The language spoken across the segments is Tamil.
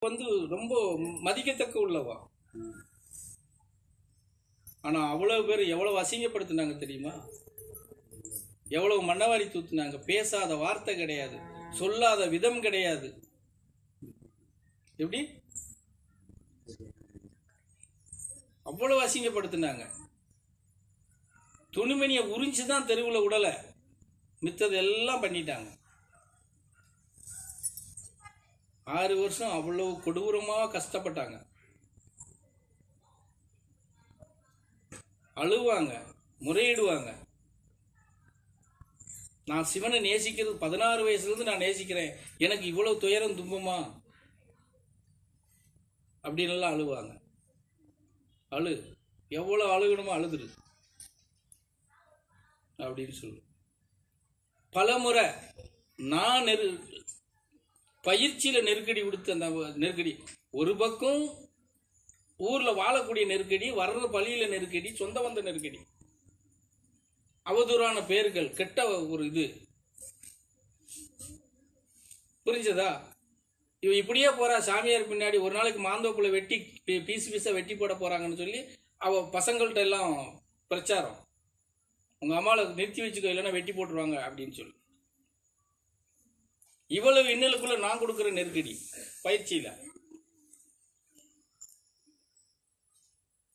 ரொம்ப மதிக்கத்தக்க உள்ளவா. ஆனா அவ்வளவு பேர் எவ்வளவு அசிங்கப்படுத்தினாங்க தெரியுமா? எவ்வளவு மண்ணவாரி தூத்துனாங்க. பேசாத வார்த்தை கிடையாது, சொல்லாத விதம் கிடையாது. எப்படி அவ்வளவு அசிங்கப்படுத்தினாங்க. துணிமணியை உறிஞ்சுதான் தெருவில் உடலை, மித்தது எல்லாம் பண்ணிட்டாங்க. 6 வருஷம் அவ்வளவு கொடூரமா கஷ்டப்பட்டாங்க. அழுவாங்க, முறையிடுவாங்க. நான் சிவனை நேசிக்கிறது 16 வயசுல இருந்து நான் நேசிக்கிறேன், எனக்கு இவ்வளவு துயரம் துன்பமா அப்படின்னு எல்லாம் அழுவாங்க. அழு, எவ்வளவு அழுகணுமோ அழுதுரு அப்படின்னு சொல்லு. பல முறை நான் பயிற்சியில நெருக்கடி கொடுத்து, அந்த நெருக்கடி ஒரு பக்கம் ஊர்ல வாழக்கூடிய நெருக்கடி, வர்ற பள்ளியில நெருக்கடி, சொந்த வந்த நெருக்கடி, அவதூறான பேர்கள், கெட்ட ஒரு இது. புரிஞ்சதா? இவ இப்படியே போறா சாமியார் பின்னாடி. ஒரு நாளைக்கு மாந்தோப்புல வெட்டி பீஸ் பீஸா வெட்டி போட போறாங்கன்னு சொல்லி அவ பசங்கள்ட்ட எல்லாம் பிரச்சாரம், உங்க அம்மாவை நிறுத்தி வச்சுக்கோ இல்லைன்னா வெட்டி போட்டுருவாங்க அப்படின்னு சொல்லி. இவ்வளவு இன்னலுக்குள்ள நான் கொடுக்குற நெருக்கடி பயிற்சியில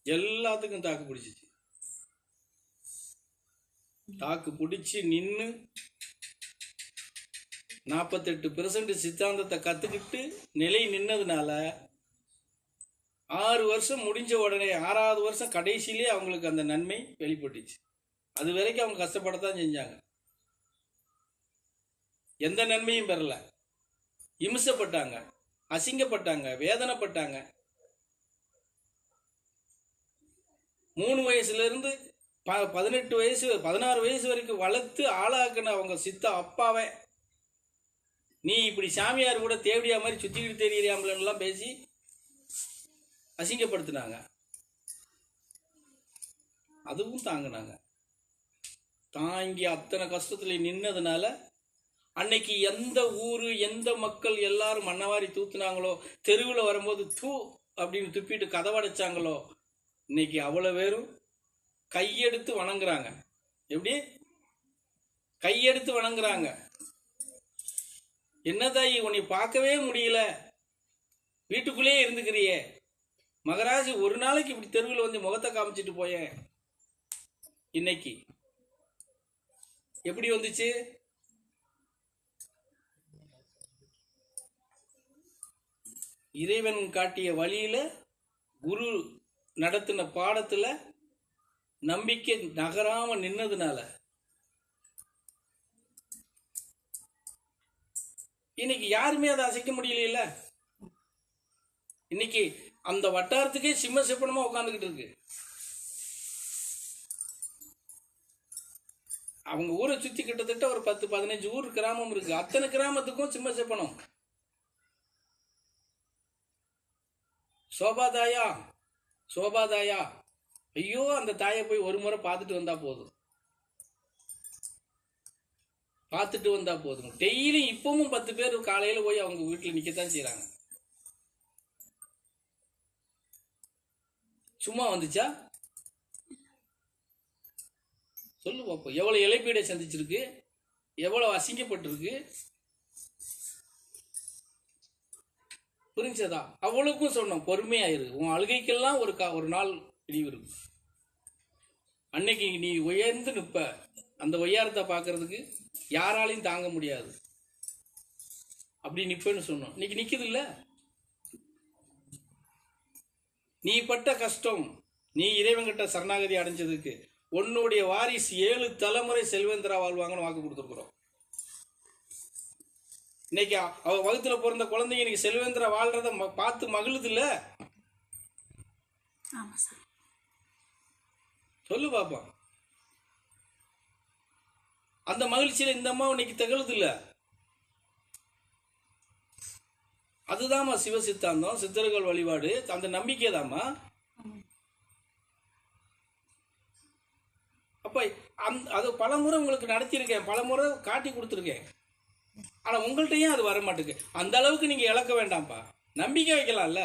எல்லாத்துக்கும் தாக்கு பிடிச்சிச்சு. தாக்கு பிடிச்சி நின்று 48% சித்தாந்தத்தை கத்துக்கிட்டு நிலை நின்னதுனால 6 வருஷம் முடிஞ்ச உடனே 6வது வருஷம் கடைசியிலே அவங்களுக்கு அந்த நன்மை வெளிப்பட்டுச்சு. அது வரைக்கும் அவங்க கஷ்டப்படத்தான் செஞ்சாங்க, எந்த நன்மையும் பெறல. இம்சப்பட்டாங்க, அசிங்கப்பட்டாங்க, வேதனைப்பட்டாங்க. 3 வயசுல இருந்து 18 வயசு 16 வயசு வரைக்கும் வளர்த்து ஆளாக்குன அவங்க சித்த அப்பாவை நீ இப்படி சாமியார் கூட தேவடியா மாதிரி சுத்திக்கிட்டு தெரியறியாமலாம் பேசி அசிங்கப்படுத்தினாங்க. அதுவும் தாங்கினாங்க. தாங்கி அத்தனை கஷ்டத்துல நின்னதுனால அன்னைக்கு எந்த ஊரு எந்த மக்கள் எல்லாரும் மண்ணவாரி தூத்துனாங்களோ, தெருவில் வரும்போது தூ அப்படின்னு துப்பிட்டு கதவடைச்சாங்களோ, இன்னைக்கு அவ்வளவு பேரும் கையெடுத்து வணங்குறாங்க. எப்படி கையெடுத்து வணங்குறாங்க? என்னதாயி உன்னை பார்க்கவே முடியல, வீட்டுக்குள்ளே இருந்துக்கிறியே, மகராஜ் ஒரு நாளைக்கு இப்படி தெருவில் வந்து முகத்தை காமிச்சிட்டு போயேன். இன்னைக்கு எப்படி வந்துச்சு? இறைவன் காட்டிய வழியில, குரு நடத்தின பாடத்துல நம்பிக்கை நகராம நின்னதுனால இன்னைக்கு யாருமே அதை அசைக்க முடியல. இன்னைக்கு அந்த வட்டாரத்துக்கே சிம்ம சிப்பனமா உட்காந்துக்கிட்டு இருக்கு. அவங்க ஊரை சுத்தி கிட்டத்தட்ட ஒரு 10-15 ஊர் கிராமம் இருக்கு. அத்தனை கிராமத்துக்கும் சிம்ம சிப்பனம். சோபாதாயா சோபாதாயா, ஐயோ அந்த தாயை போய் ஒரு முறை பார்த்துட்டு வந்தா போதும், பார்த்துட்டு வந்தா போதும். டெய்லி இப்பவும் 10 பேர் காலையில போய் அவங்க வீட்டுல நிக்கத்தான் செய்யறாங்க. சும்மா வந்துச்சா? சொல்லு பாப்போம். எவ்வளவு இழப்பீடை சந்திச்சிருக்கு, எவ்வளவு அசிங்கப்பட்டிருக்கு. புரிஞ்சதா? அவளுக்கும் சொன்னோம், பொறுமையாயிரு, உன் அழுகைக்கெல்லாம் ஒரு நாள் இழிவு இருக்கு. அன்னைக்கு நீ உயர்ந்து நிற்ப, அந்த உயரத்தை பார்க்கறதுக்கு யாராலையும் தாங்க முடியாது, அப்படி நிப்பேன்னு சொன்னோம். இன்னைக்கு நிக்குது இல்ல? நீ பட்ட கஷ்டம், நீ இறைவன்கிட்ட சரணாகதி அடைஞ்சதுக்கு உன்னுடைய வாரிசு 7 தலைமுறை செல்வேந்திரா வாழ்வாங்கன்னு வாக்கு கொடுத்துருக்குறோம். இன்னைக்கு அவ வகுத்துல பிறந்த குழந்தைங்க இன்னைக்கு செல்வேந்திரா வாழ்றத பார்த்து மகிழுது இல்ல? சொல்லு பாப்பா. அந்த மகிழ்ச்சியில இந்த அம்மா இன்னைக்கு திகழுது இல்ல? அதுதாம்மா சிவ சித்தாந்தம், சித்தர்கள் வழிபாடு, அந்த நம்பிக்கை தாம்மா. அப்ப அது பலமுறை உங்களுக்கு நடத்தியிருக்கேன், பலமுறை காட்டி கொடுத்துருக்கேன். ஆனா உங்கள்கிட்டயும் அது வர மாட்டேங்குது. அந்த அளவுக்கு நீங்க இழக்க வேண்டாம்ப்பா. நம்பிக்கை வைக்கலாம்ல.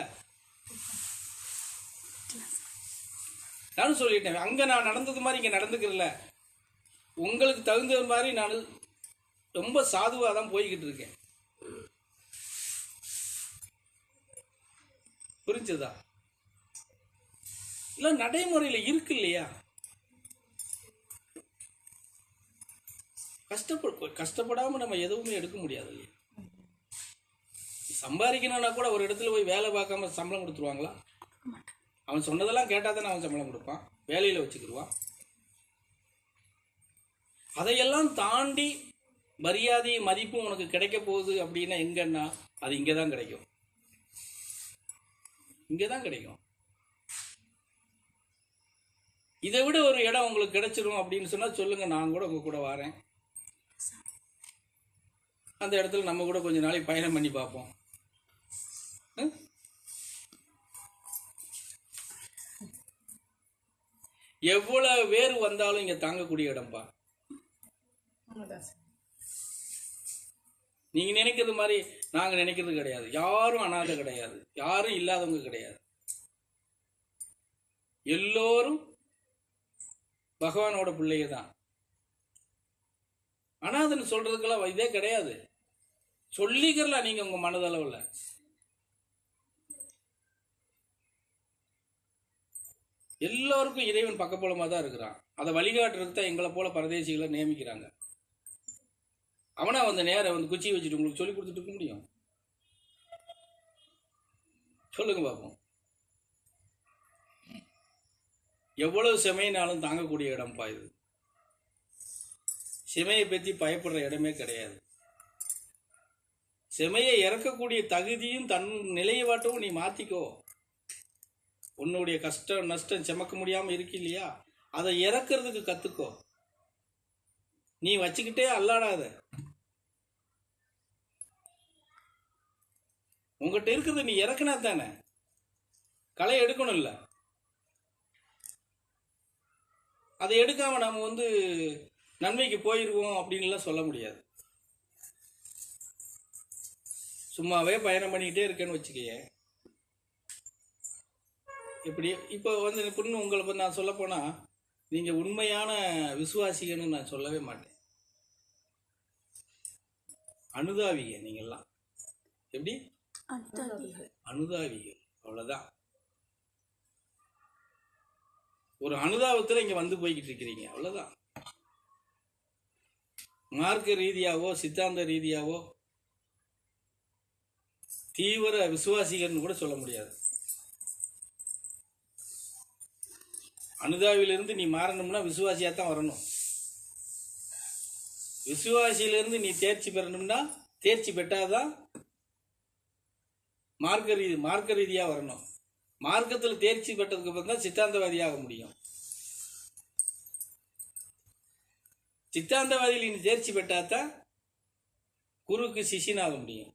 நானும் சொல்லிட்டேன், அங்க நான் நடந்தது மாதிரி இங்க நடந்துக்கிறல. உங்களுக்கு தகுந்த மாதிரி நான் ரொம்ப சாதுவா தான் போய்கிட்டு இருக்கேன். புரிஞ்சதா? இல்ல நடைமுறையில இருக்கு இல்லையா? கஷ்டப்படாம நம்ம எதுவுமே எடுக்க முடியாது இல்லையா? சம்பாதிக்கணும்னா கூட ஒரு இடத்துல போய் வேலை பார்க்காம சம்பளம் கொடுத்துருவாங்களா? அவன் சொன்னதெல்லாம் கேட்டா தானே அவன் சம்பளம் கொடுப்பான், வேலையில வச்சுக்கிடுவான். அதையெல்லாம் தாண்டி மரியாதை மதிப்பும் உனக்கு கிடைக்க போகுது அப்படின்னா எங்கன்னா அது இங்கதான் கிடைக்கும். இங்கதான் கிடைக்கும். இதை விட ஒரு இடம் உங்களுக்கு கிடைச்சிடும் அப்படின்னு சொன்னா சொல்லுங்க, நான் கூட உங்க கூட வரேன். அந்த இடத்துல நம்ம கூட கொஞ்ச நாளைக்கு பயணம் பண்ணி பார்ப்போம். எவ்வளவு வேறு வந்தாலும் இங்க தாங்கக்கூடிய இடம்பா. நீங்க நினைக்கிறது மாதிரி நாங்க நினைக்கிறது கிடையாது. யாரும் அனாதை கிடையாது, யாரும் இல்லாதவங்க கிடையாது. எல்லோரும் பகவானோட பிள்ளைங்க தான். அனாதைன்னு சொல்றதுக்கெல்லாம் இதே கிடையாது. சொல்லிக்கிறலாம் நீங்க உங்க மனதளவுல. எல்லாருக்கும் இறைவன் பக்கபலமா தான் இருக்கிறான். அதை வழிகாட்டுறதுக்கு தான் எங்களை போல பரதேசிகளை நியமிக்கிறாங்க. அவனா வந்து நேரம் வந்து குச்சி வச்சுட்டு உங்களுக்கு சொல்லி கொடுத்துட்டு இருக்க முடியும்? சொல்லுங்க பாப்போம். எவ்வளவு செமையினாலும் தாங்கக்கூடிய இடம்பா இது. செமையை பற்றி பயப்படுற இடமே கிடையாது. செமையை இறக்கக்கூடிய தகுதியும் தன் நிலையை வாட்டவும் நீ மாத்திக்கோ. உன்னுடைய கஷ்டம் நஷ்டம் செமக்க முடியாம இருக்கு இல்லையா, அதை இறக்கிறதுக்கு கத்துக்கோ. நீ வச்சுக்கிட்டே அல்லாடாத. உங்ககிட்ட இருக்கிறத நீ இறக்குனா தானே களை எடுக்கணும். இல்ல அதை எடுக்காம நாம வந்து நன்மைக்கு போயிருவோம் அப்படின்னு சொல்ல முடியாது. சும்மாவே பயணம் பண்ணிக்கிட்டே இருக்கேன்னு வச்சுக்கைய. இப்படி இப்போ வந்து பொண்ணு உங்களை நான் சொல்ல போனா நீங்க உண்மையான விசுவாசிகன்னு நான் சொல்லவே மாட்டேன். அனுதாவிக நீங்கெல்லாம். எப்படி? அனுதாவிகள். அவ்வளவுதான். ஒரு அனுதாபத்துல இங்க வந்து போய்கிட்டு இருக்கிறீங்க, அவ்வளவுதான். மார்க்க ரீதியாவோ சித்தாந்த ரீதியாவோ தீவிர விசுவாசிகள்னு கூட சொல்ல முடியாது. அனுதாவிலிருந்து நீ மாறணும்னா விசுவாசியா தான் வரணும். விசுவாசியிலிருந்து நீ தேர்ச்சி பெறணும்னா தேர்ச்சி பெற்றாதான் மார்க்க ரீதியா வரணும். மார்க்கத்தில் தேர்ச்சி பெற்றதுக்கு அப்புறம் தான் சித்தாந்தவாதியாக முடியும். சித்தாந்தவாதியில் நீ தேர்ச்சி பெற்றாதான் குருக்கு சிஷியனாக முடியும்.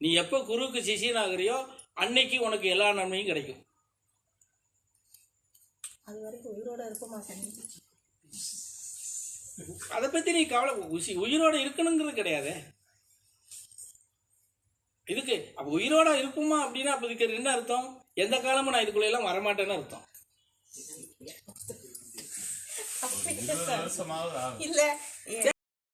நீ எப்ப குருக்கு சிஷியனாகிறியோ அன்னைக்கு உனக்கு எல்லா நன்மையும் கிடைக்கும். அது வரைக்கும் உயிரோட இருப்போமா? அதை பத்தி நீ கவலை. உயிரோட இருக்கணுங்கிறது கிடையாது. இதுக்கு அப்ப உயிரோட இருப்போமா அப்படின்னா அப்ப இதுக்கு என்ன அர்த்தம்? எந்த காலமும் நான் இதுக்குள்ள எல்லாம் வரமாட்டேன்னு அர்த்தம். இல்ல